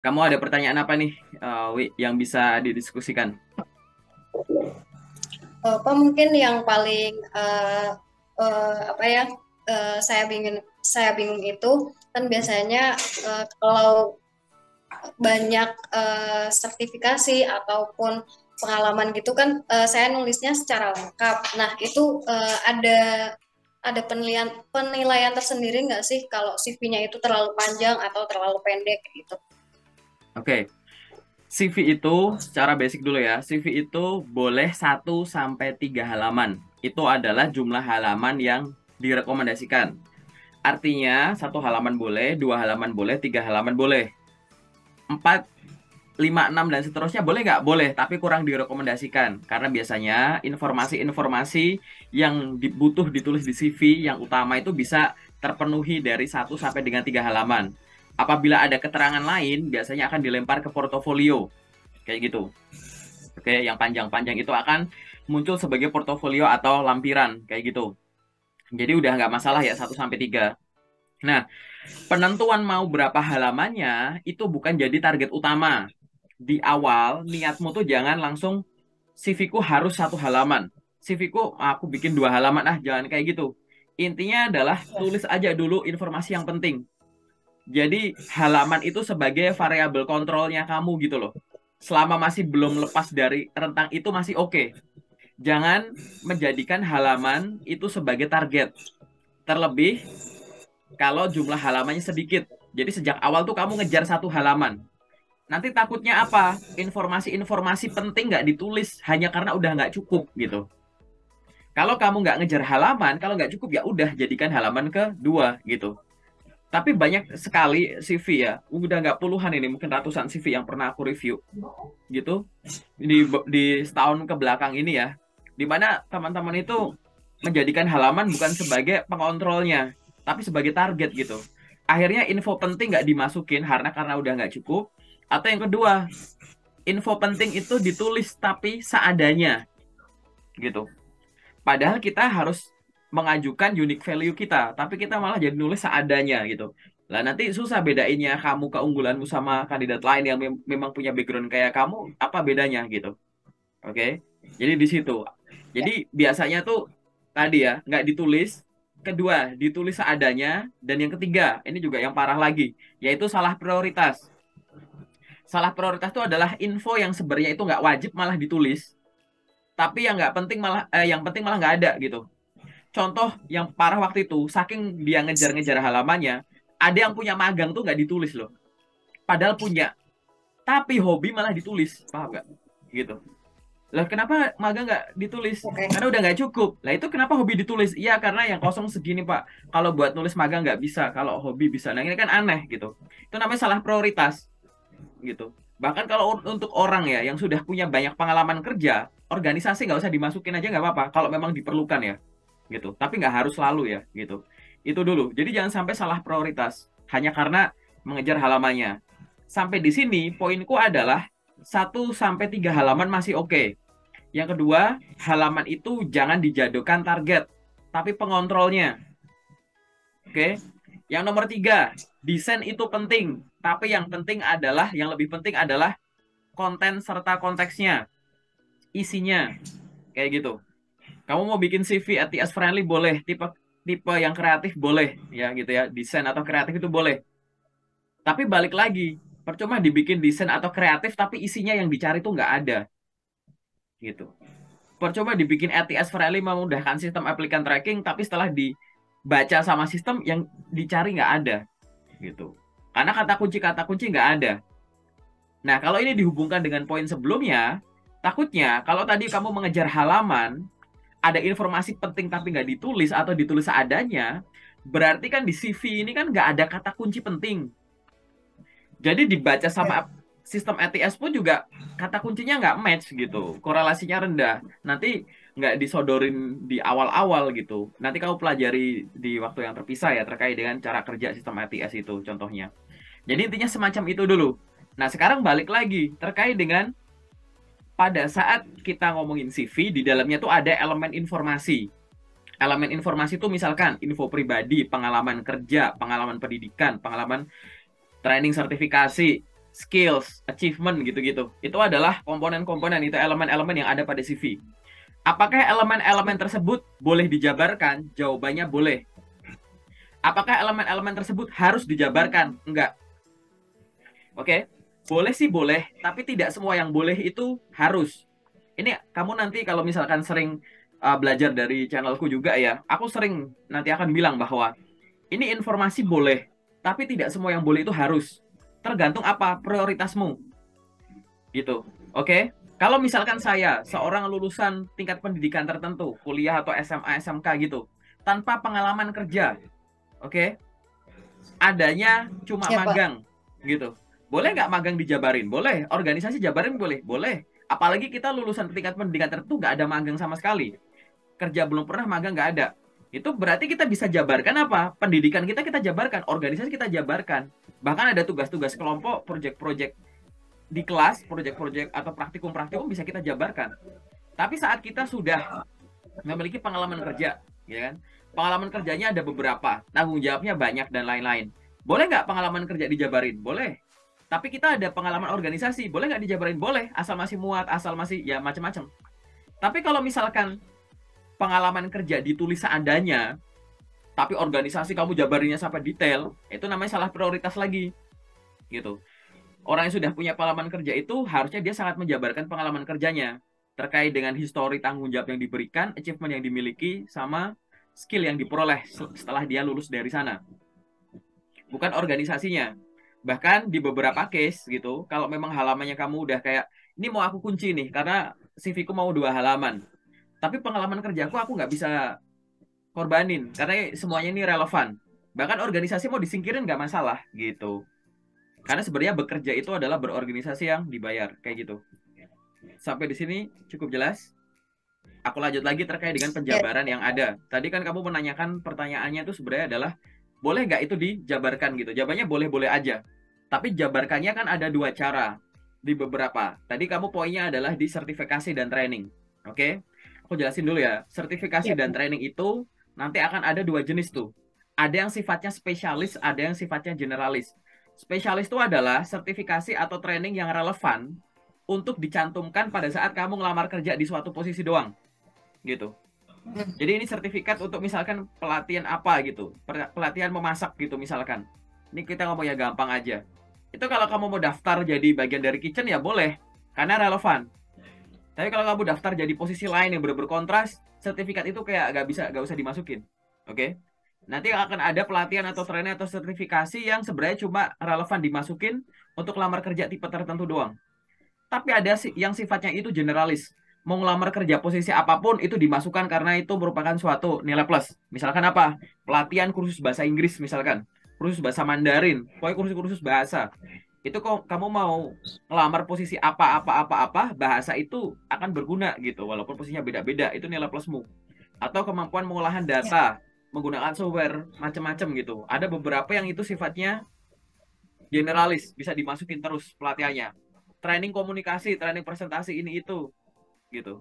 Kamu ada pertanyaan apa nih, Wi, yang bisa didiskusikan? Apa mungkin yang paling apa ya saya bingung itu kan biasanya kalau banyak sertifikasi ataupun pengalaman gitu kan saya nulisnya secara lengkap. Nah itu ada penilaian tersendiri nggak sih kalau CV-nya itu terlalu panjang atau terlalu pendek gitu? Oke, CV itu secara basic dulu ya. CV itu boleh 1 sampai 3 halaman. Itu adalah jumlah halaman yang direkomendasikan. Artinya 1 halaman boleh, 2 halaman boleh, 3 halaman boleh. 4, 5, 6 dan seterusnya boleh nggak? Boleh, tapi kurang direkomendasikan. Karena biasanya informasi-informasi yang butuh ditulis di CV yang utama itu bisa terpenuhi dari 1 sampai dengan 3 halaman. Apabila ada keterangan lain, biasanya akan dilempar ke portofolio. Kayak gitu. Oke, yang panjang-panjang itu akan muncul sebagai portofolio atau lampiran. Kayak gitu. Jadi udah nggak masalah ya 1 sampai 3. Nah, penentuan mau berapa halamannya itu bukan jadi target utama. Di awal niatmu tuh jangan langsung CV ku harus 1 halaman. CV ku aku bikin 2 halaman, jangan kayak gitu. Intinya adalah tulis aja dulu informasi yang penting. Jadi halaman itu sebagai variabel kontrolnya kamu gitu loh. Selama masih belum lepas dari rentang itu masih oke. Jangan menjadikan halaman itu sebagai target. Terlebih kalau jumlah halamannya sedikit. Jadi sejak awal tuh kamu ngejar 1 halaman. Nanti takutnya apa? Informasi-informasi penting nggak ditulis hanya karena udah nggak cukup gitu. Kalau kamu nggak ngejar halaman, kalau nggak cukup ya udah jadikan halaman kedua gitu. Tapi banyak sekali CV ya, udah nggak puluhan ini, mungkin ratusan CV yang pernah aku review gitu di setahun ke belakang ini ya, di mana teman-teman itu menjadikan halaman bukan sebagai pengontrolnya, tapi sebagai target gitu. Akhirnya info penting nggak dimasukin karena udah nggak cukup. Atau yang kedua, info penting itu ditulis tapi seadanya gitu. Padahal kita harus mengajukan unique value kita, tapi kita malah jadi nulis seadanya gitu. Lah nanti susah bedainnya kamu keunggulanmu sama kandidat lain yang memang punya background kayak kamu, apa bedanya gitu. Oke. Jadi di situ. Jadi biasanya tuh tadi ya, nggak ditulis. Kedua, ditulis seadanya. Dan yang ketiga, ini juga yang parah lagi, yaitu salah prioritas. Salah prioritas itu adalah info yang sebenarnya itu nggak wajib malah ditulis, tapi yang nggak penting malah yang penting malah nggak ada gitu. Contoh yang parah waktu itu, saking dia ngejar-ngejar halamannya, ada yang punya magang tuh nggak ditulis loh. Padahal punya, tapi hobi malah ditulis, paham nggak? Gitu. Lah kenapa magang nggak ditulis? Oke. Karena udah nggak cukup. Lah itu kenapa hobi ditulis? Iya karena yang kosong segini Pak. Kalau buat nulis magang nggak bisa, kalau hobi bisa. Nah ini kan aneh gitu. Itu namanya salah prioritas gitu. Bahkan kalau untuk orang ya yang sudah punya banyak pengalaman kerja, organisasi nggak usah dimasukin aja nggak apa-apa kalau memang diperlukan ya gitu. Tapi nggak harus selalu ya gitu. Itu dulu. Jadi jangan sampai salah prioritas hanya karena mengejar halamannya. Sampai di sini poinku adalah 1 sampai 3 halaman masih oke. Yang kedua, halaman itu jangan dijadikan target, tapi pengontrolnya. Oke. Yang nomor 3, desain itu penting, tapi yang lebih penting adalah konten serta konteksnya, isinya, kayak gitu. Kamu mau bikin CV ATS friendly boleh, tipe tipe yang kreatif boleh, ya gitu ya, desain atau kreatif itu boleh. Tapi balik lagi, percuma dibikin desain atau kreatif tapi isinya yang dicari tuh nggak ada, gitu. Percuma dibikin ATS friendly memudahkan sistem applicant tracking, tapi setelah dibaca sama sistem yang dicari nggak ada, gitu. Karena kata kunci nggak ada. Nah, kalau ini dihubungkan dengan poin sebelumnya, takutnya kalau tadi kamu mengejar halaman, ada informasi penting tapi nggak ditulis atau ditulis seadanya, berarti kan di CV ini kan nggak ada kata kunci penting. Jadi dibaca Ya. sama sistem ATS pun juga kata kuncinya nggak match gitu, korelasinya rendah. Nanti nggak disodorin di awal-awal gitu. Nanti kamu pelajari di waktu yang terpisah ya terkait dengan cara kerja sistem ATS itu contohnya. Jadi intinya semacam itu dulu. Nah sekarang balik lagi terkait dengan pada saat kita ngomongin CV, di dalamnya tuh ada elemen informasi. Elemen informasi itu misalkan info pribadi, pengalaman kerja, pengalaman pendidikan, pengalaman training sertifikasi. skills, achievement gitu-gitu. Itu adalah komponen-komponen, itu elemen-elemen yang ada pada CV. Apakah elemen-elemen tersebut boleh dijabarkan? Jawabannya boleh. Apakah elemen-elemen tersebut harus dijabarkan? Enggak. Oke, boleh sih boleh, tapi tidak semua yang boleh itu harus. Ini kamu nanti kalau misalkan sering belajar dari channelku juga ya, aku sering nanti akan bilang bahwa ini informasi boleh, tapi tidak semua yang boleh itu harus. Tergantung apa prioritasmu, gitu. Oke? Kalau misalkan saya seorang lulusan tingkat pendidikan tertentu, kuliah atau SMA, SMK gitu, tanpa pengalaman kerja, oke? Adanya cuma Ya, Pak. magang, gitu. Boleh nggak magang dijabarin? Boleh. Organisasi jabarin boleh? Boleh. Apalagi kita lulusan tingkat pendidikan tertentu nggak ada magang sama sekali. Kerja belum pernah, magang nggak ada. Itu berarti kita bisa jabarkan apa? Pendidikan kita jabarkan, organisasi kita jabarkan. Bahkan ada tugas-tugas kelompok, proyek-proyek di kelas, proyek-proyek atau praktikum-praktikum bisa kita jabarkan. Tapi saat kita sudah memiliki pengalaman kerja, ya kan? Pengalaman kerjanya ada beberapa, tanggung jawabnya banyak dan lain-lain. Boleh nggak pengalaman kerja dijabarin? Boleh. Tapi kita ada pengalaman organisasi, boleh nggak dijabarin? Boleh, asal masih muat, asal masih ya macam-macam. Tapi kalau misalkan pengalaman kerja ditulis seadanya, tapi organisasi kamu jabarinnya sampai detail, itu namanya salah prioritas lagi, gitu. Orang yang sudah punya pengalaman kerja itu harusnya dia sangat menjabarkan pengalaman kerjanya terkait dengan histori tanggung jawab yang diberikan, achievement yang dimiliki, sama skill yang diperoleh setelah dia lulus dari sana. Bukan organisasinya. Bahkan di beberapa case gitu, kalau memang halamannya kamu udah kayak, ini mau aku kunci nih, karena CV ku mau 2 halaman. Tapi pengalaman kerjaku aku nggak bisa korbanin, karena semuanya ini relevan. Bahkan organisasi mau disingkirin nggak masalah gitu. Karena sebenarnya bekerja itu adalah berorganisasi yang dibayar, kayak gitu. Sampai di sini cukup jelas. Aku lanjut lagi terkait dengan Ya, penjabaran yang ada. Tadi kan kamu menanyakan pertanyaannya itu sebenarnya adalah boleh nggak itu dijabarkan gitu. Jawabannya boleh-boleh aja. Tapi jabarkannya kan ada 2 cara di beberapa. Tadi kamu poinnya adalah di sertifikasi dan training. Oke? Aku jelasin dulu ya. Sertifikasi ya, dan Pak. training itu nanti akan ada 2 jenis tuh. Ada yang sifatnya spesialis, ada yang sifatnya generalis. Spesialis itu adalah sertifikasi atau training yang relevan untuk dicantumkan pada saat kamu ngelamar kerja di suatu posisi doang, gitu. Hmm. Jadi ini sertifikat untuk misalkan pelatihan apa gitu, pelatihan memasak gitu misalkan. Ini kita ngomongnya gampang aja. Itu kalau kamu mau daftar jadi bagian dari kitchen ya boleh, karena relevan. Tapi kalau kamu daftar jadi posisi lain yang bener-bener kontras, sertifikat itu kayak gak usah dimasukin. Oke? Nanti akan ada pelatihan atau training atau sertifikasi yang sebenarnya cuma relevan dimasukin untuk lamar kerja tipe tertentu doang. Tapi ada yang sifatnya itu generalis. Mau ngelamar kerja posisi apapun itu dimasukkan karena itu merupakan suatu nilai plus. Misalkan apa? Pelatihan kursus bahasa Inggris misalkan. Kursus bahasa Mandarin. Pokoknya kursus-kursus bahasa. Itu kok kamu mau ngelamar posisi apa, bahasa itu akan berguna gitu. Walaupun posisinya beda-beda, itu nilai plusmu. Atau kemampuan pengolahan Ya, data, menggunakan software, macam-macam gitu. Ada beberapa yang itu sifatnya generalis, bisa dimasukin terus pelatihannya. Training komunikasi, training presentasi ini itu gitu.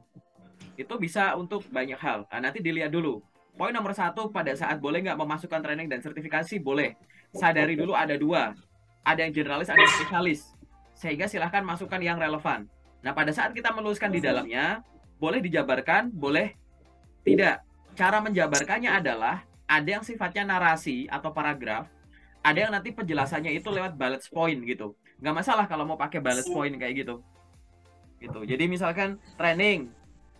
Itu bisa untuk banyak hal. Nah, nanti dilihat dulu. Poin nomor 1 pada saat boleh nggak memasukkan training dan sertifikasi boleh. Sadari dulu ada 2. Ada yang generalis, ada yang spesialis. Sehingga silahkan masukkan yang relevan. Nah, pada saat kita menuliskan di dalamnya, boleh dijabarkan, boleh tidak. Cara menjabarkannya adalah ada yang sifatnya narasi atau paragraf, ada yang nanti penjelasannya itu lewat bullet point gitu. Nggak masalah kalau mau pakai bullet point kayak gitu. Gitu. Jadi misalkan training,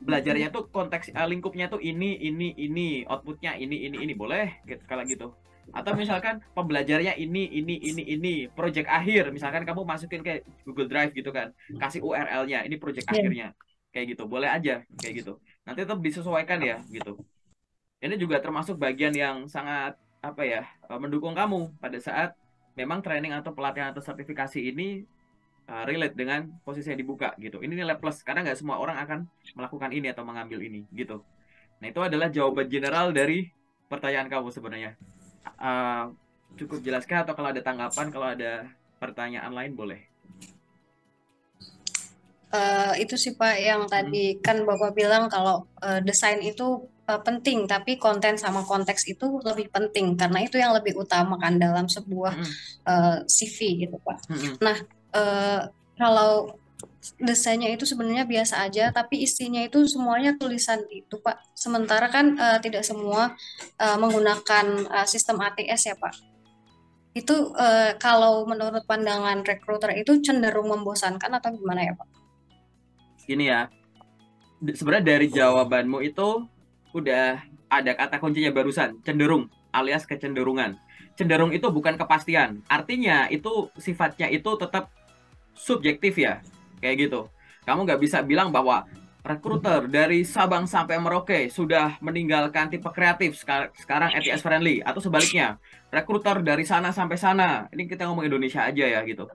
belajarnya tuh konteks lingkupnya tuh ini, outputnya ini boleh gitu kalau gitu. Atau misalkan pembelajarnya ini, project akhir, misalkan kamu masukin ke Google Drive gitu kan, kasih URL-nya, ini project ya. akhirnya, kayak gitu, boleh aja kayak gitu. Nanti tetap disesuaikan ya gitu. Ini juga termasuk bagian yang sangat apa ya mendukung kamu pada saat memang training atau pelatihan atau sertifikasi ini relate dengan posisi yang dibuka gitu. Ini nilai plus karena nggak semua orang akan melakukan ini atau mengambil ini gitu. Nah itu adalah jawaban general dari pertanyaan kamu sebenarnya. Uh, Cukup jelaskah atau kalau ada tanggapan, kalau ada pertanyaan lain boleh. Itu sih Pak yang tadi kan Bapak bilang kalau desain itu penting, tapi konten sama konteks itu lebih penting karena itu yang lebih utama kan dalam sebuah CV gitu Pak. Mm-mm. Nah, eh, kalau desainnya itu sebenarnya biasa aja, tapi isinya itu semuanya tulisan itu, Pak. Sementara kan tidak semua menggunakan sistem ATS ya, Pak. Itu kalau menurut pandangan recruiter itu cenderung membosankan atau gimana ya, Pak? Gini ya, sebenarnya dari jawabanmu itu udah ada kata kuncinya barusan, cenderung alias kecenderungan. Cenderung itu bukan kepastian. Artinya itu sifatnya itu tetap subjektif ya. Kayak gitu. Kamu nggak bisa bilang bahwa recruiter dari Sabang sampai Merauke sudah meninggalkan tipe kreatif sekarang ATS friendly atau sebaliknya. Recruiter dari sana sampai sana. Ini kita ngomong Indonesia aja ya gitu.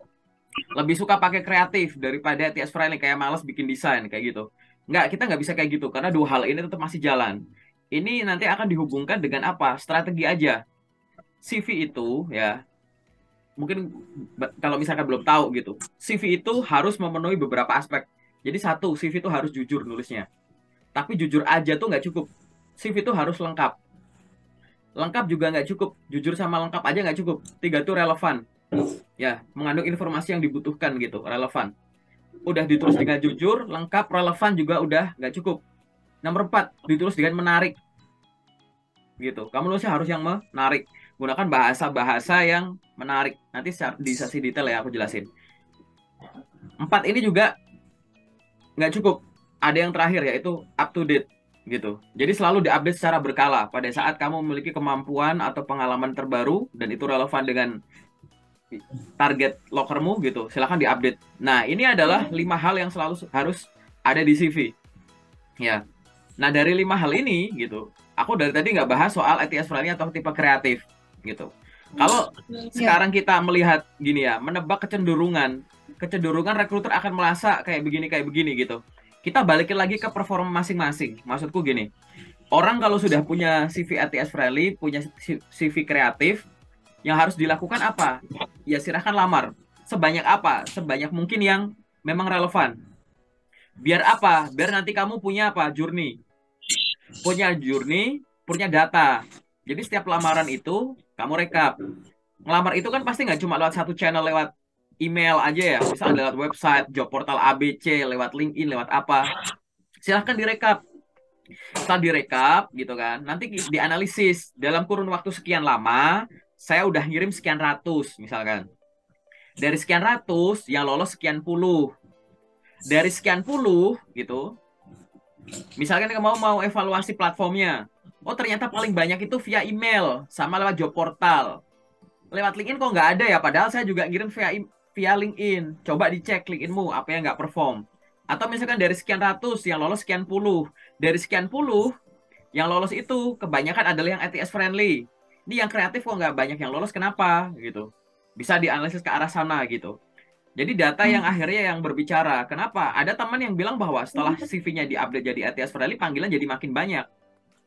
Lebih suka pakai kreatif daripada ATS friendly kayak males bikin desain kayak gitu. Nggak, kita nggak bisa kayak gitu karena dua hal ini tetap masih jalan. Ini nanti akan dihubungkan dengan apa? Strategi aja. CV itu ya, mungkin kalau misalkan belum tahu gitu, CV itu harus memenuhi beberapa aspek. Jadi satu, CV itu harus jujur nulisnya. Tapi jujur aja tuh nggak cukup. CV itu harus lengkap. Lengkap juga nggak cukup. Jujur sama lengkap aja nggak cukup. Tiga itu relevan. Ya, mengandung informasi yang dibutuhkan gitu, relevan. Udah ditulis dengan jujur, lengkap, relevan juga udah nggak cukup. Nomor 4, ditulis dengan menarik gitu. Kamu nulisnya harus yang menarik. Gunakan bahasa-bahasa yang menarik. Nanti di sesi detail ya aku jelasin. 4 ini juga nggak cukup. Ada yang terakhir yaitu up to date gitu. Jadi selalu diupdate secara berkala pada saat kamu memiliki kemampuan atau pengalaman terbaru dan itu relevan dengan target lokermu gitu. Silahkan diupdate. Nah, ini adalah 5 hal yang selalu harus ada di CV. Ya. Nah, dari 5 hal ini gitu, aku dari tadi nggak bahas soal ATS friendly atau tipe kreatif gitu. Kalau Ya. sekarang kita melihat gini ya, menebak kecenderungan rekruter akan merasa kayak begini gitu. Kita balikin lagi ke performa masing-masing. Maksudku gini, orang kalau sudah punya CV ATS friendly, punya CV kreatif, yang harus dilakukan apa? Ya silahkan lamar. Sebanyak apa? Sebanyak mungkin yang memang relevan. Biar apa? Biar nanti kamu punya apa? Punya data. Jadi setiap lamaran itu kamu rekap. Ngelamar itu kan pasti nggak cuma lewat satu channel, lewat email aja ya. Misalnya lewat website, job portal ABC, lewat LinkedIn, lewat apa. Silahkan direkap. Setelah direkap gitu kan, nanti dianalisis dalam kurun waktu sekian lama, saya udah ngirim sekian ratus misalkan. Dari sekian ratus yang lolos sekian puluh. Dari sekian puluh gitu, misalkan kamu mau evaluasi platformnya. Oh ternyata paling banyak itu via email sama lewat job portal. Lewat LinkedIn kok nggak ada ya? Padahal saya juga ngirim via LinkedIn. Coba dicek LinkedInmu apa yang nggak perform. Atau misalkan dari sekian ratus yang lolos sekian puluh. Dari sekian puluh yang lolos itu kebanyakan adalah yang ATS friendly. Ini yang kreatif kok nggak banyak yang lolos, kenapa gitu. Bisa dianalisis ke arah sana gitu. Jadi data yang akhirnya yang berbicara. Kenapa? Ada teman yang bilang bahwa setelah CV-nya diupdate jadi ATS friendly, panggilan jadi makin banyak.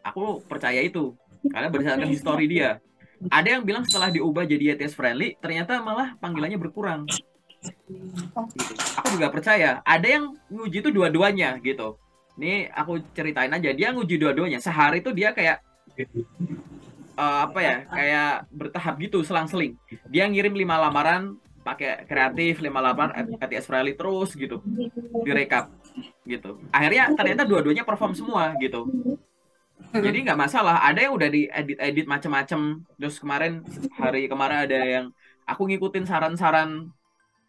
Aku percaya itu. Karena berdasarkan histori dia. Ada yang bilang setelah diubah jadi ATS friendly, ternyata malah panggilannya berkurang. Gitu. Aku juga percaya. Ada yang nguji itu dua-duanya gitu. Ini aku ceritain aja. Dia nguji dua-duanya. Sehari itu dia kayak apa ya? Kayak bertahap gitu, selang-seling. Dia ngirim 5 lamaran pakai kreatif, 5 lamaran ATS friendly terus gitu. Direkap gitu. Akhirnya ternyata dua-duanya perform semua gitu. Jadi nggak masalah. Ada yang udah diedit-edit macam-macam. Terus hari kemarin ada yang aku ngikutin saran-saran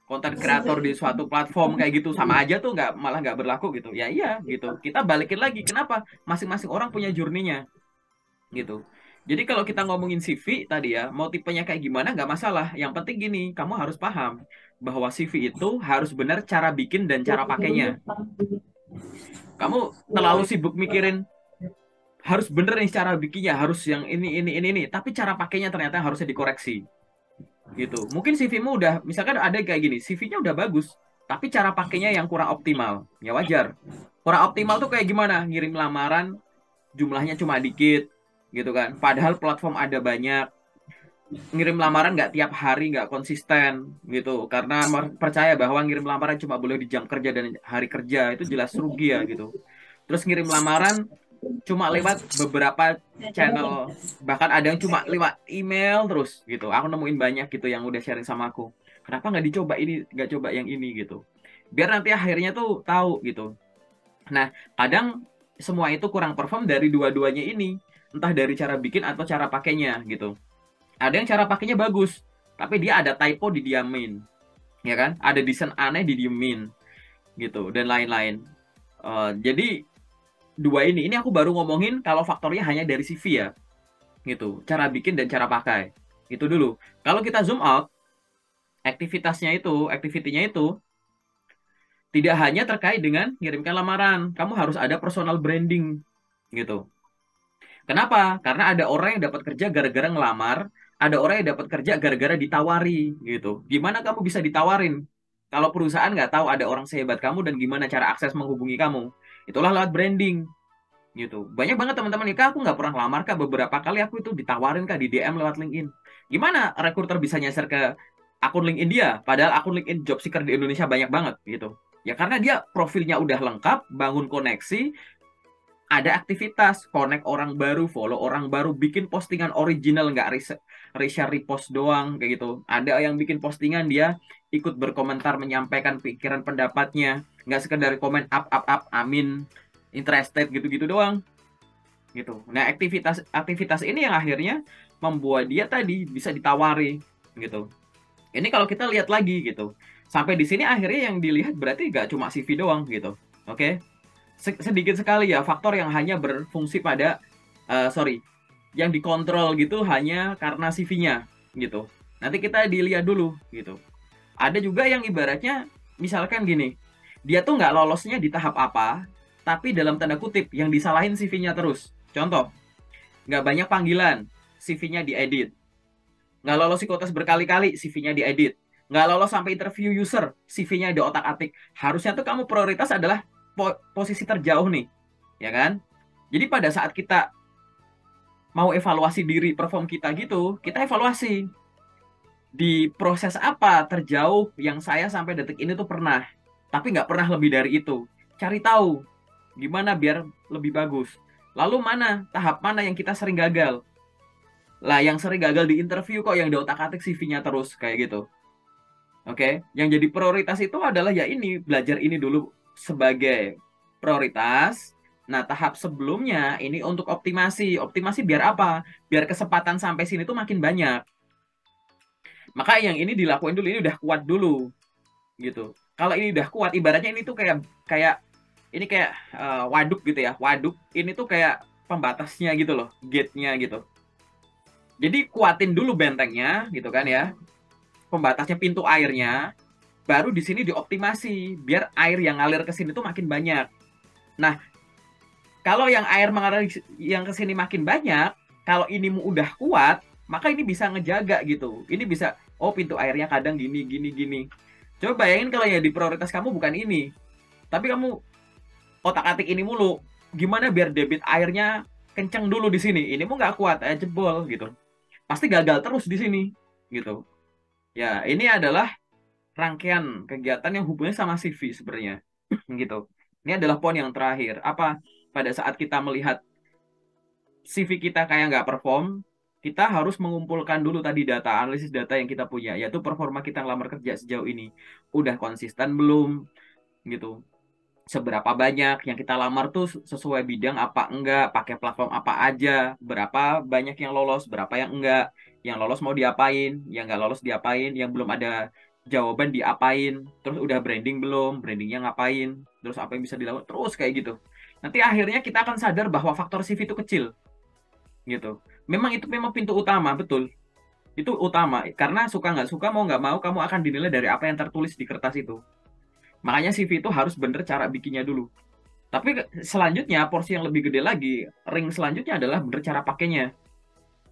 konten kreator di suatu platform kayak gitu, sama aja tuh malah nggak berlaku gitu. Ya iya gitu. Kita balikin lagi. Kenapa? Masing-masing orang punya journey-nya gitu. Jadi kalau kita ngomongin CV tadi ya, mau tipenya kayak gimana nggak masalah. Yang penting gini, kamu harus paham bahwa CV itu harus benar cara bikin dan cara pakainya. Kamu terlalu sibuk mikirin harus bener nih cara bikinnya, harus yang ini, tapi cara pakainya ternyata harusnya dikoreksi gitu. Mungkin CV-mu udah, misalkan ada kayak gini, CV-nya udah bagus, tapi cara pakainya yang kurang optimal, ya wajar. Kurang optimal tuh kayak gimana? Ngirim lamaran, jumlahnya cuma dikit, gitu kan. Padahal platform ada banyak, ngirim lamaran nggak tiap hari, nggak konsisten, gitu. Karena percaya bahwa ngirim lamaran cuma boleh di jam kerja dan hari kerja, itu jelas rugi ya, gitu. Terus ngirim lamaran cuma lewat beberapa channel, bahkan ada yang cuma lewat email terus gitu. Aku nemuin banyak gitu yang udah sharing sama aku. Kenapa nggak dicoba ini, nggak coba yang ini gitu. Biar nanti akhirnya tuh tahu gitu. Nah, kadang semua itu kurang perform dari dua-duanya ini. Entah dari cara bikin atau cara pakainya gitu. Ada yang cara pakainya bagus, tapi dia ada typo didiamin. Ya kan? Ada desain aneh didiemin gitu dan lain-lain. Jadi dua ini aku baru ngomongin kalau faktornya hanya dari CV ya, gitu. Cara bikin dan cara pakai. Itu dulu. Kalau kita zoom out, activity-nya itu tidak hanya terkait dengan ngirimkan lamaran. Kamu harus ada personal branding, gitu. Kenapa? Karena ada orang yang dapat kerja gara-gara ngelamar, ada orang yang dapat kerja gara-gara ditawari, gitu. Gimana kamu bisa ditawarin? Kalau perusahaan nggak tahu ada orang sehebat kamu dan gimana cara akses menghubungi kamu, itulah lewat branding, gitu. Banyak banget teman-teman nih, Kak, aku nggak pernah lamar, Kak. Beberapa kali aku itu ditawarin, Kak, di DM lewat LinkedIn. Gimana rekruter bisa nyasar ke akun LinkedIn dia, padahal akun LinkedIn job seeker di Indonesia banyak banget, gitu. Ya karena dia profilnya udah lengkap, bangun koneksi, ada aktivitas, connect orang baru, follow orang baru, bikin postingan original, nggak reshare repost doang, kayak gitu. Ada yang bikin postingan, dia ikut berkomentar, menyampaikan pikiran pendapatnya, nggak sekedar komen up, amin, interested, gitu-gitu doang. Gitu. Nah, aktivitas ini yang akhirnya membuat dia tadi bisa ditawari, gitu. Ini kalau kita lihat lagi, gitu. Sampai di sini akhirnya yang dilihat berarti nggak cuma CV doang, gitu. Oke? Sedikit sekali ya faktor yang hanya berfungsi pada sorry, yang dikontrol gitu hanya karena CV-nya gitu. Nanti kita dilihat dulu gitu. Ada juga yang ibaratnya misalkan gini, dia tuh nggak lolosnya di tahap apa, tapi dalam tanda kutip yang disalahin CV-nya terus. Contoh, nggak banyak panggilan, CV-nya diedit. Nggak lolos psikotes berkali-kali, CV-nya diedit. Nggak lolos sampai interview user, CV-nya diotak-atik. Harusnya tuh kamu prioritas adalah posisi terjauh nih, ya kan? Jadi pada saat kita mau evaluasi diri perform kita gitu, kita evaluasi di proses apa terjauh yang saya sampai detik ini tuh pernah, tapi nggak pernah lebih dari itu. Cari tahu gimana biar lebih bagus. Lalu tahap mana yang kita sering gagal? Lah yang sering gagal di interview kok yang diotak-atik CV-nya terus kayak gitu. Oke, yang jadi prioritas itu adalah ya ini, belajar ini dulu sebagai prioritas. Nah, tahap sebelumnya ini untuk optimasi. Optimasi biar apa? Biar kesempatan sampai sini tuh makin banyak. Maka yang ini dilakuin dulu, ini udah kuat dulu gitu. Kalau ini udah kuat, ibaratnya ini tuh kayak kayak ini kayak waduk gitu ya. Waduk ini tuh kayak pembatasnya gitu loh, gate-nya gitu. Jadi kuatin dulu bentengnya gitu kan ya. Pembatasnya, pintu airnya, baru di sini dioptimasi biar air yang ngalir ke sini tuh makin banyak. Nah, kalau yang air mengalir yang ke sini makin banyak, kalau ini udah kuat, maka ini bisa ngejaga gitu. Ini bisa, oh pintu airnya kadang gini gini gini. Coba bayangin kalau ya di prioritas kamu bukan ini, tapi kamu otak-atik ini mulu. Gimana biar debit airnya kenceng dulu di sini? Ini mau nggak kuat, jebol gitu. Pasti gagal terus di sini gitu. Ya, ini adalah rangkaian kegiatan yang hubungannya sama CV sebenarnya gitu. Ini adalah poin yang terakhir. Apa pada saat kita melihat CV kita kayak nggak perform, kita harus mengumpulkan dulu tadi data, analisis data yang kita punya, yaitu performa kita ngelamar kerja sejauh ini. Udah konsisten belum gitu. Seberapa banyak yang kita lamar tuh sesuai bidang apa enggak, pakai platform apa aja, berapa banyak yang lolos, berapa yang enggak, yang lolos mau diapain, yang nggak lolos diapain, yang belum ada jawaban diapain, terus udah branding belum, brandingnya ngapain, terus apa yang bisa dilakukan, terus kayak gitu. Nanti akhirnya kita akan sadar bahwa faktor CV itu kecil, gitu. Memang itu memang pintu utama, betul. Itu utama, karena suka nggak suka, mau nggak mau, kamu akan dinilai dari apa yang tertulis di kertas itu. Makanya CV itu harus bener cara bikinnya dulu. Tapi selanjutnya porsi yang lebih gede lagi, ring selanjutnya adalah bener cara pakainya,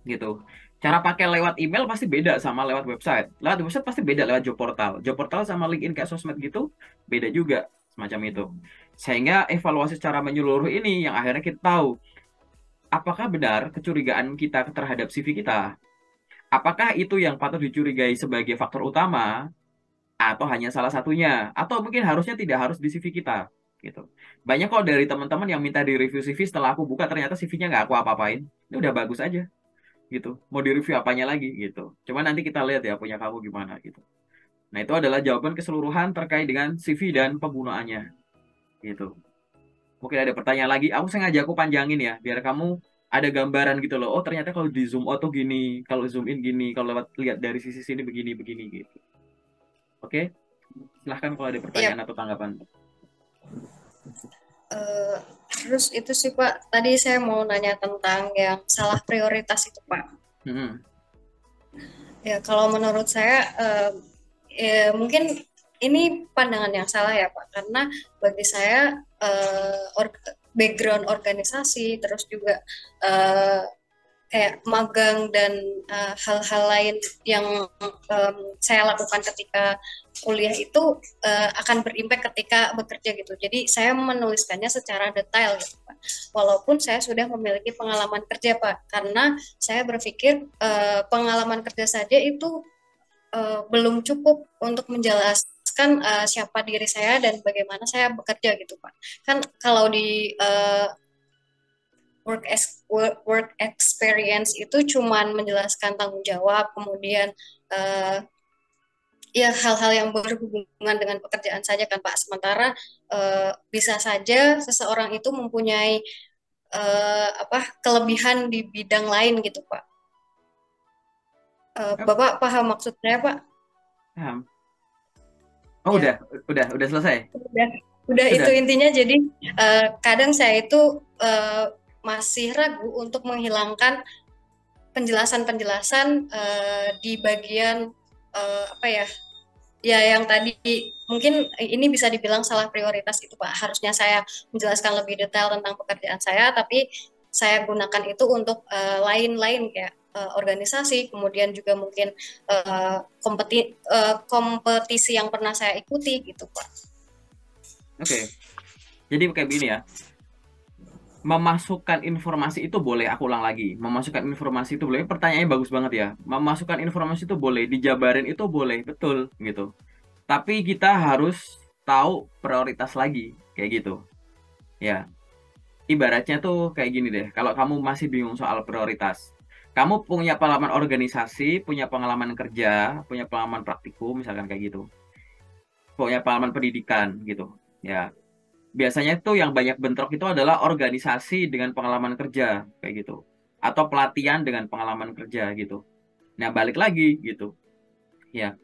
gitu. Cara pakai lewat email pasti beda sama lewat website. Lewat website pasti beda lewat job portal. Job portal sama LinkedIn kayak sosmed gitu beda juga semacam itu. Sehingga evaluasi secara menyeluruh ini yang akhirnya kita tahu apakah benar kecurigaan kita terhadap CV kita. Apakah itu yang patut dicurigai sebagai faktor utama atau hanya salah satunya, atau mungkin harusnya tidak harus di CV kita gitu. Banyak kok dari teman-teman yang minta di review CV setelah aku buka ternyata CV-nya nggak aku apa-apain. Ini udah bagus aja gitu. Mau di review apanya lagi gitu. Cuma nanti kita lihat ya punya kamu gimana gitu. Nah, itu adalah jawaban keseluruhan terkait dengan CV dan penggunaannya. Gitu. Mungkin ada pertanyaan lagi. Aku panjangin ya, biar kamu ada gambaran gitu loh. Oh, ternyata kalau di zoom out tuh gini, kalau zoom in gini, kalau lewat lihat dari sisi sini begini begini gitu. Oke? Silahkan kalau ada Iya. pertanyaan atau tanggapan. Terus itu sih Pak, tadi saya mau nanya tentang yang salah prioritas itu Pak. Hmm. Ya kalau menurut saya mungkin ini pandangan yang salah ya Pak, karena bagi saya background organisasi terus juga eh, kayak magang dan hal-hal lain yang saya lakukan ketika kuliah itu akan berimpact ketika bekerja gitu. Jadi saya menuliskannya secara detail gitu Pak. Walaupun saya sudah memiliki pengalaman kerja Pak, karena saya berpikir pengalaman kerja saja itu belum cukup untuk menjelaskan siapa diri saya dan bagaimana saya bekerja gitu Pak. Kan kalau di work experience itu cuman menjelaskan tanggung jawab, kemudian uh, ya hal-hal yang berhubungan dengan pekerjaan saja kan Pak. Sementara bisa saja seseorang itu mempunyai kelebihan di bidang lain gitu Pak. Bapak paham maksud saya Pak? Paham. Oh, Ya, udah selesai. udah itu Sudah. intinya. Jadi kadang saya itu masih ragu untuk menghilangkan penjelasan-penjelasan di bagian apa ya, ya yang tadi mungkin ini bisa dibilang salah prioritas itu Pak. Harusnya saya menjelaskan lebih detail tentang pekerjaan saya, tapi saya gunakan itu untuk lain-lain kayak organisasi, kemudian juga mungkin kompetisi yang pernah saya ikuti gitu Pak. Oke. Jadi kayak begini ya. Memasukkan informasi itu boleh, aku ulang lagi. Memasukkan informasi itu boleh. Pertanyaannya bagus banget ya. Memasukkan informasi itu boleh, dijabarin itu boleh, betul gitu. Tapi kita harus tahu prioritas lagi, kayak gitu. Ya, ibaratnya tuh kayak gini deh. Kalau kamu masih bingung soal prioritas, kamu punya pengalaman organisasi, punya pengalaman kerja, punya pengalaman praktikum, misalkan kayak gitu. Punya pengalaman pendidikan gitu. Ya, biasanya itu yang banyak bentrok itu adalah organisasi dengan pengalaman kerja kayak gitu, atau pelatihan dengan pengalaman kerja gitu. Nah, balik lagi gitu ya,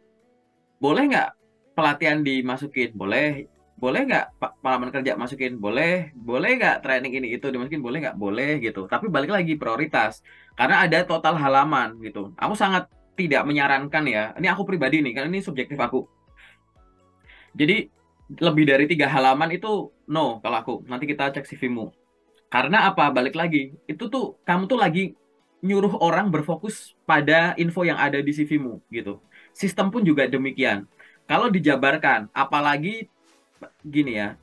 boleh nggak pelatihan dimasukin, boleh. Boleh nggak pengalaman kerja masukin, boleh. Boleh nggak training ini itu dimasukin, boleh nggak, boleh gitu. Tapi balik lagi prioritas, karena ada total halaman gitu. Aku sangat tidak menyarankan ya, ini aku pribadi nih, karena ini subjektif aku. Jadi lebih dari 3 halaman itu no kalau aku. Nanti kita cek CV-mu. Karena apa? Balik lagi. Itu tuh kamu tuh lagi nyuruh orang berfokus pada info yang ada di CV-mu gitu. Sistem pun juga demikian. Kalau dijabarkan, apalagi gini ya.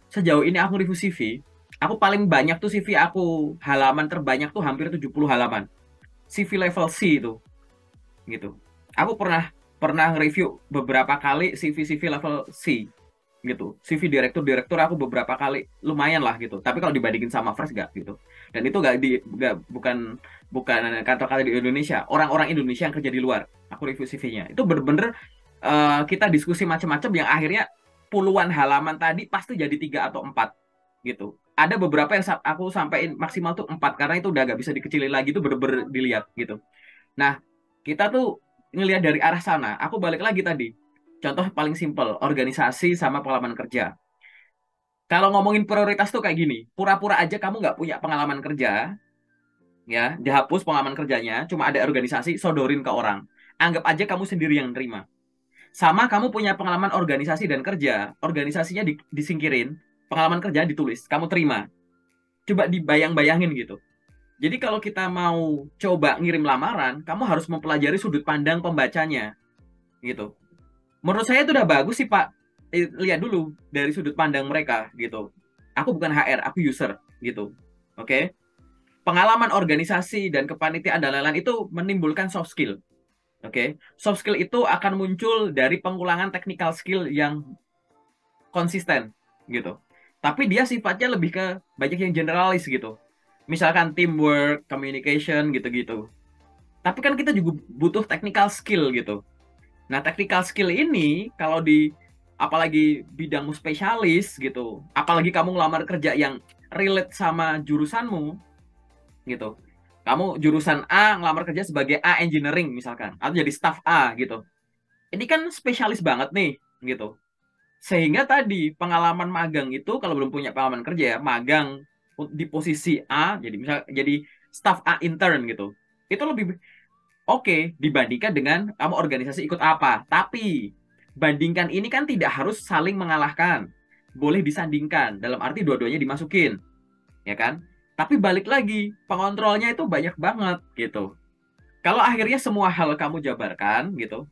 Sejauh ini aku review CV, aku paling banyak tuh CV aku halaman terbanyak tuh hampir 70 halaman. CV level C itu gitu. Aku pernah pernah review beberapa kali CV level C gitu. CV direktur aku beberapa kali lumayan lah gitu. Tapi kalau dibandingin sama Fresh gak gitu. Dan itu bukan bukan kantor-kantor di Indonesia, orang-orang Indonesia yang kerja di luar. Aku review CV-nya. Itu bener-bener kita diskusi macam-macam yang akhirnya puluhan halaman tadi pasti jadi 3 atau 4 gitu. Ada beberapa yang aku sampaikan maksimal tuh 4 karena itu udah gak bisa dikecilin lagi, itu bener-bener dilihat gitu. Nah, kita tuh ngelihat dari arah sana. Aku balik lagi tadi. Contoh paling simpel, organisasi sama pengalaman kerja. Kalau ngomongin prioritas tuh kayak gini, pura-pura aja kamu nggak punya pengalaman kerja, ya, dihapus pengalaman kerjanya, cuma ada organisasi, sodorin ke orang. Anggap aja kamu sendiri yang terima. Sama kamu punya pengalaman organisasi dan kerja, organisasinya disingkirin, pengalaman kerja ditulis, kamu terima. Coba dibayang-bayangin gitu. Jadi kalau kita mau coba ngirim lamaran, kamu harus mempelajari sudut pandang pembacanya, gitu. Menurut saya itu udah bagus sih Pak. Lihat dulu dari sudut pandang mereka gitu. Aku bukan HR, aku user gitu. Oke. Pengalaman organisasi dan kepanitiaan dan lain-lain itu menimbulkan soft skill. Oke. Soft skill itu akan muncul dari pengulangan technical skill yang konsisten gitu. Tapi dia sifatnya lebih ke banyak yang generalis gitu. Misalkan teamwork, communication gitu-gitu. Tapi kan kita juga butuh technical skill gitu. Nah, technical skill ini kalau di apalagi bidangmu spesialis gitu, apalagi kamu ngelamar kerja yang relate sama jurusanmu gitu. Kamu jurusan A ngelamar kerja sebagai A engineering misalkan, atau jadi staff A gitu. Ini kan spesialis banget nih gitu. Sehingga tadi pengalaman magang itu kalau belum punya pengalaman kerja ya, magang di posisi A, jadi misal jadi staff A intern gitu. Itu lebih oke dibandingkan dengan kamu organisasi ikut apa. Tapi bandingkan ini kan tidak harus saling mengalahkan. Boleh disandingkan dalam arti dua-duanya dimasukin, ya kan? Tapi balik lagi, pengontrolnya itu banyak banget gitu. Kalau akhirnya semua hal kamu jabarkan gitu,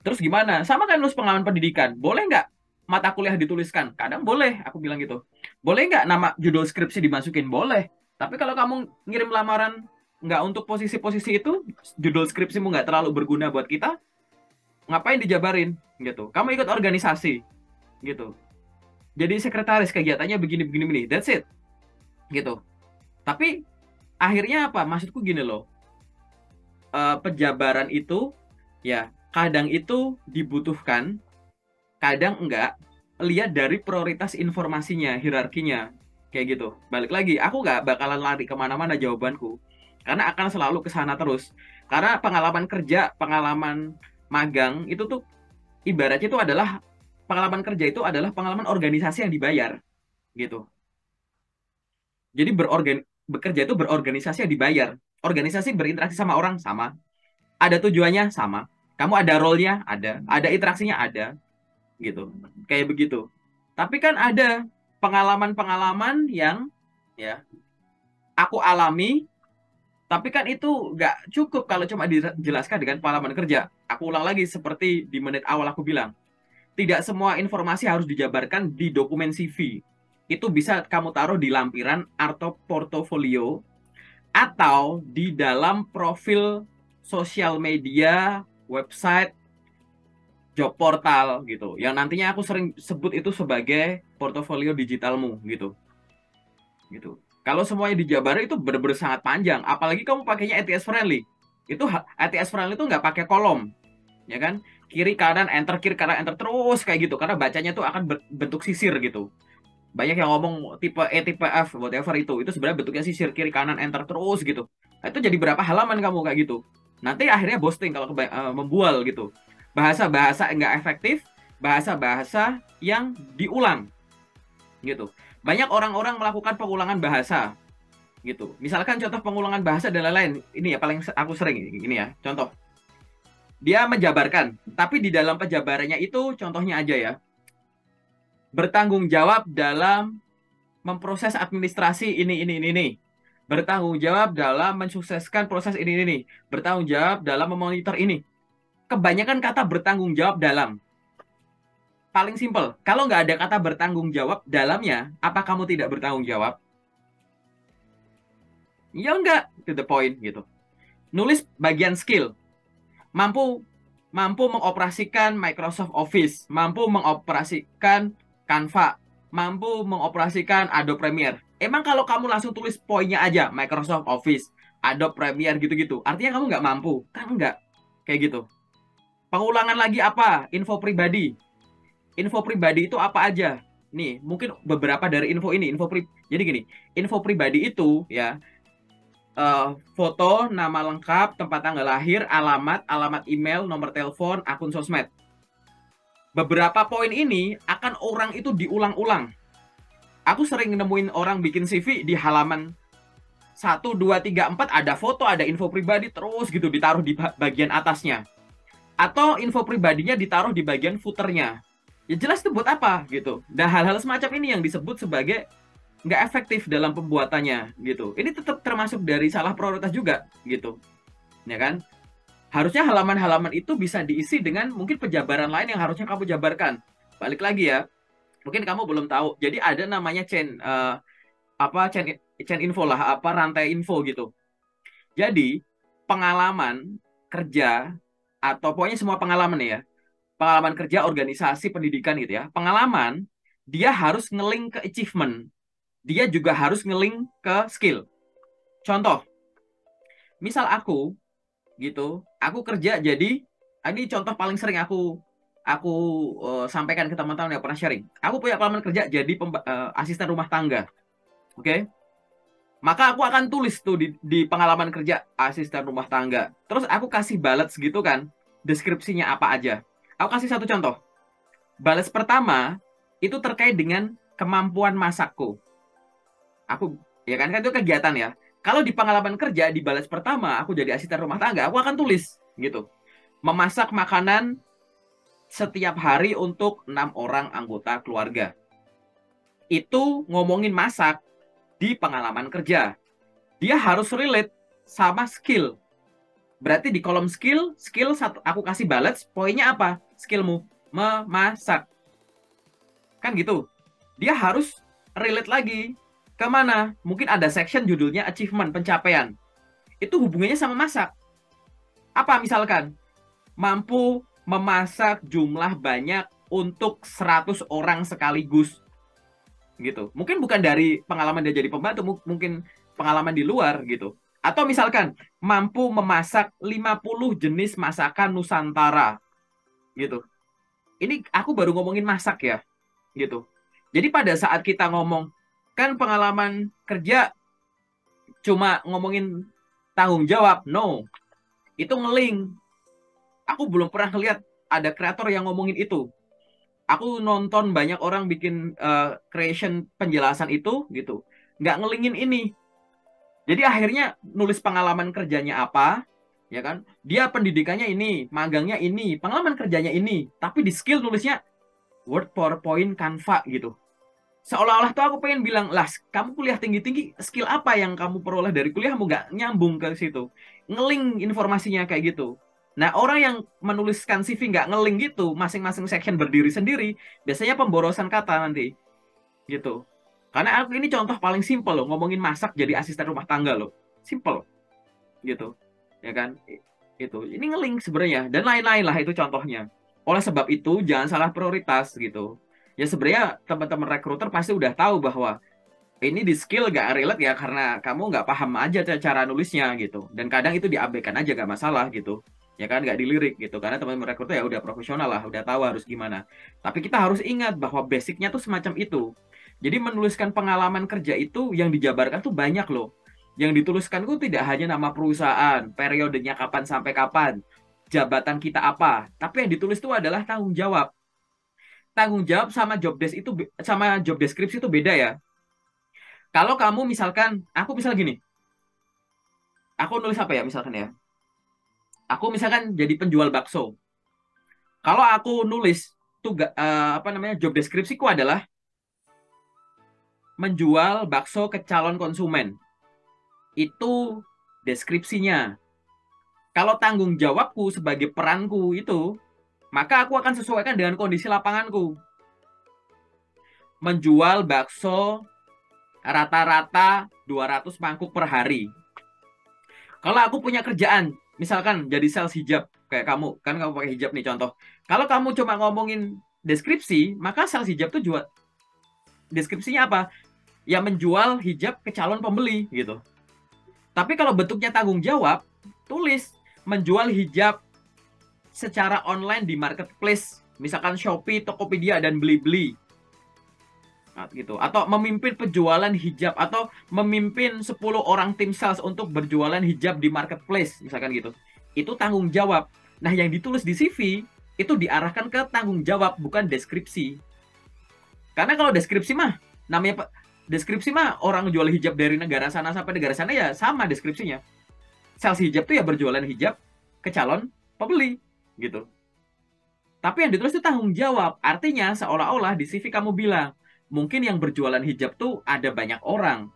terus gimana? Sama kan lulus pengalaman pendidikan. Boleh nggak mata kuliah dituliskan? Kadang boleh, aku bilang gitu. Boleh nggak nama judul skripsi dimasukin? Boleh. Tapi kalau kamu ngirim lamaran nggak untuk posisi-posisi itu, judul skripsimu nggak terlalu berguna buat kita, ngapain dijabarin? Gitu. Kamu ikut organisasi, gitu. Jadi sekretaris kegiatannya begini-begini, that's it. Gitu. Tapi akhirnya apa? Maksudku gini loh, penjabaran itu ya kadang itu dibutuhkan, kadang enggak. Lihat dari prioritas informasinya, hierarkinya, kayak gitu. Balik lagi, aku nggak bakalan lari kemana-mana jawabanku, karena akan selalu ke sana terus. Karena pengalaman kerja, pengalaman magang itu tuh ibaratnya itu adalah pengalaman kerja itu adalah pengalaman organisasi yang dibayar, gitu. Jadi bekerja itu berorganisasi yang dibayar. Organisasi berinteraksi sama orang sama, ada tujuannya sama. Kamu ada role-nya, ada interaksinya ada, gitu. Kayak begitu. Tapi kan ada pengalaman-pengalaman yang ya aku alami, tapi kan itu nggak cukup kalau cuma dijelaskan dengan pengalaman kerja. Aku ulang lagi seperti di menit awal aku bilang, tidak semua informasi harus dijabarkan di dokumen CV. Itu bisa kamu taruh di lampiran atau portofolio atau di dalam profil sosial media, website, job portal gitu. Yang nantinya aku sering sebut itu sebagai portofolio digitalmu gitu. Gitu. Kalau semuanya dijabarin itu benar-benar sangat panjang, apalagi kamu pakainya ATS friendly. Itu ATS friendly itu nggak pakai kolom, ya kan? Kiri kanan enter terus kayak gitu karena bacanya tuh akan bentuk sisir gitu. Banyak yang ngomong tipe E, tipe F, whatever itu sebenarnya bentuknya sisir kiri kanan enter terus gitu. Nah, itu jadi berapa halaman kamu kayak gitu. Nanti akhirnya boasting kalau membual gitu. Bahasa-bahasa nggak efektif, bahasa-bahasa yang diulang gitu. Banyak orang-orang melakukan pengulangan bahasa gitu. Misalkan contoh pengulangan bahasa dan lain-lain. Ini ya paling aku sering ini ya. Contoh. Dia menjabarkan, tapi di dalam penjabarannya itu contohnya aja ya. Bertanggung jawab dalam memproses administrasi ini. Bertanggung jawab dalam mensukseskan proses ini. Bertanggung jawab dalam memonitor ini. Kebanyakan kata bertanggung jawab dalam. Paling simpel, kalau nggak ada kata bertanggung jawab dalamnya, apa kamu tidak bertanggung jawab? Ya enggak, to the point gitu. Nulis bagian skill, mampu mampu mengoperasikan Microsoft Office, mampu mengoperasikan Canva, mampu mengoperasikan Adobe Premiere. Emang kalau kamu langsung tulis poinnya aja Microsoft Office, Adobe Premiere gitu-gitu, artinya kamu nggak mampu? Kan enggak. Kayak gitu. Pengulangan lagi apa? Info pribadi. Info pribadi itu apa aja? Nih, mungkin beberapa dari info ini. Jadi gini, info pribadi itu ya foto, nama lengkap, tempat tanggal lahir, alamat email, nomor telepon, akun sosmed. Beberapa poin ini akan orang itu diulang-ulang. Aku sering nemuin orang bikin CV di halaman 1, 2, 3, 4 ada foto, ada info pribadi terus gitu ditaruh di bagian atasnya. Atau info pribadinya ditaruh di bagian footernya. Ya jelas itu buat apa gitu. Dan hal-hal semacam ini yang disebut sebagai nggak efektif dalam pembuatannya gitu. Ini tetap termasuk dari salah prioritas juga gitu, ya kan? Harusnya halaman-halaman itu bisa diisi dengan mungkin penjabaran lain yang harusnya kamu jabarkan. Balik lagi ya, mungkin kamu belum tahu. Jadi ada namanya chain info lah, apa rantai info gitu. Jadi pengalaman kerja atau pokoknya semua pengalaman ya, pengalaman kerja, organisasi, pendidikan gitu ya, pengalaman dia harus ngelink ke achievement, dia juga harus ngelink ke skill. Contoh, misal aku gitu, aku kerja jadi Ini contoh paling sering aku sampaikan ke teman-teman yang pernah sharing. Aku punya pengalaman kerja jadi asisten rumah tangga. Oke. Maka aku akan tulis tuh di pengalaman kerja asisten rumah tangga. Terus aku kasih balance gitu kan, deskripsinya apa aja. Aku kasih satu contoh. Balance pertama itu terkait dengan kemampuan masakku. Aku ya kan itu kegiatan ya. Kalau di pengalaman kerja di balance pertama aku jadi asisten rumah tangga, aku akan tulis gitu. Memasak makanan setiap hari untuk 6 orang anggota keluarga. Itu ngomongin masak di pengalaman kerja. Dia harus relate sama skill. Berarti di kolom skill satu aku kasih balance, poinnya apa? Skillmu memasak. Kan gitu. Dia harus relate lagi ke mana? Mungkin ada section judulnya achievement, pencapaian. Itu hubungannya sama masak. Apa misalkan? Mampu memasak jumlah banyak untuk 100 orang sekaligus. Gitu. Mungkin bukan dari pengalaman dia jadi pembantu, mungkin pengalaman di luar gitu. Atau misalkan mampu memasak 50 jenis masakan Nusantara gitu. Ini aku baru ngomongin masak ya gitu. Jadi pada saat kita ngomong kan pengalaman kerja cuma ngomongin tanggung jawab, no. Itu ngeling. Aku belum pernah lihat ada kreator yang ngomongin itu. Aku nonton banyak orang bikin creation penjelasan itu gitu. Nggak ngelingin ini. Jadi akhirnya nulis pengalaman kerjanya apa, ya kan? Dia pendidikannya ini, magangnya ini, pengalaman kerjanya ini, tapi di skill nulisnya Word, PowerPoint, Canva gitu. Seolah-olah tuh aku pengen bilang, lah kamu kuliah tinggi-tinggi, skill apa yang kamu peroleh dari kuliahmu nggak nyambung ke situ. Ngeling informasinya kayak gitu. Nah, orang yang menuliskan CV nggak ngeling gitu, masing-masing section berdiri sendiri, biasanya pemborosan kata nanti. Gitu. Karena aku ini contoh paling simpel loh, ngomongin masak jadi asisten rumah tangga loh. Simple gitu. Ya kan? Itu. Ini ngeling sebenarnya dan lain-lain lah itu contohnya. Oleh sebab itu jangan salah prioritas gitu. Ya sebenarnya teman-teman rekruter pasti udah tahu bahwa ini di skill gak relate ya karena kamu nggak paham aja cara nulisnya gitu. Dan kadang itu diabaikan aja gak masalah gitu. Ya kan nggak dilirik gitu karena teman-teman rekruter ya udah profesional lah, udah tahu harus gimana. Tapi kita harus ingat bahwa basicnya tuh semacam itu. Jadi menuliskan pengalaman kerja itu yang dijabarkan tuh banyak loh. Yang dituliskan tuh tidak hanya nama perusahaan, periodenya kapan sampai kapan, jabatan kita apa, tapi yang ditulis itu adalah tanggung jawab. Tanggung jawab sama job desk itu sama job deskripsi itu beda ya. Kalau kamu misalkan, aku misal gini, aku nulis apa ya misalkan ya. Aku misalkan jadi penjual bakso. Kalau aku nulis tuh apa namanya job deskripsiku adalah menjual bakso ke calon konsumen. Itu deskripsinya. Kalau tanggung jawabku sebagai peranku itu, maka aku akan sesuaikan dengan kondisi lapanganku. Menjual bakso rata-rata 200 mangkuk per hari. Kalau aku punya kerjaan, misalkan jadi sales hijab, kayak kamu, kan kamu pakai hijab nih contoh. Kalau kamu cuma ngomongin deskripsi, maka sales hijab tuh jual deskripsinya apa? Ya menjual hijab ke calon pembeli gitu. Tapi kalau bentuknya tanggung jawab, tulis menjual hijab secara online di marketplace, misalkan Shopee, Tokopedia dan Blibli. Nah, gitu. Atau memimpin penjualan hijab atau memimpin 10 orang tim sales untuk berjualan hijab di marketplace, misalkan gitu. Itu tanggung jawab. Nah, yang ditulis di CV itu diarahkan ke tanggung jawab, bukan deskripsi. Karena kalau deskripsi mah namanya deskripsi mah orang jual hijab dari negara sana sampai negara sana ya sama deskripsinya. Sales hijab tuh ya berjualan hijab ke calon pembeli gitu. Tapi yang ditulis itu tanggung jawab. Artinya seolah-olah di CV kamu bilang, mungkin yang berjualan hijab tuh ada banyak orang.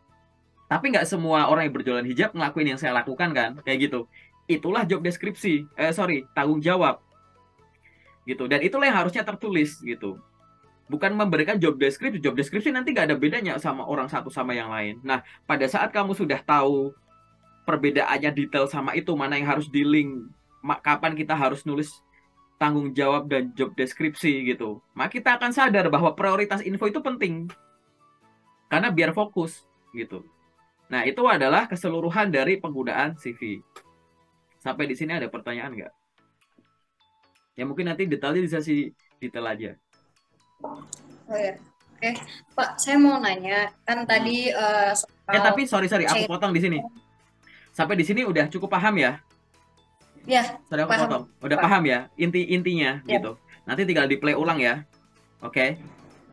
Tapi nggak semua orang yang berjualan hijab ngelakuin yang saya lakukan kan. Kayak gitu. Itulah job deskripsi. Tanggung jawab. Gitu. Dan itulah yang harusnya tertulis gitu. Bukan memberikan job deskripsi. Job deskripsi nanti nggak ada bedanya sama orang satu sama yang lain. Nah, pada saat kamu sudah tahu perbedaannya detail sama itu, mana yang harus di-link, kapan kita harus nulis tanggung jawab dan job deskripsi gitu. Maka kita akan sadar bahwa prioritas info itu penting. Karena biar fokus gitu. Nah, itu adalah keseluruhan dari penggunaan CV. Sampai di sini ada pertanyaan nggak? Ya mungkin nanti detailnya bisa sih detail aja. Oh ya, oke. Pak, saya mau nanya, kan Mm-mm. tadi Tapi soal sorry sorry, aku cair. potong di sini. Sampai di sini udah cukup paham ya? Ya, Sorry aku paham, potong. Udah Pak. paham ya intinya Ya, gitu. Nanti tinggal di play ulang ya. Oke.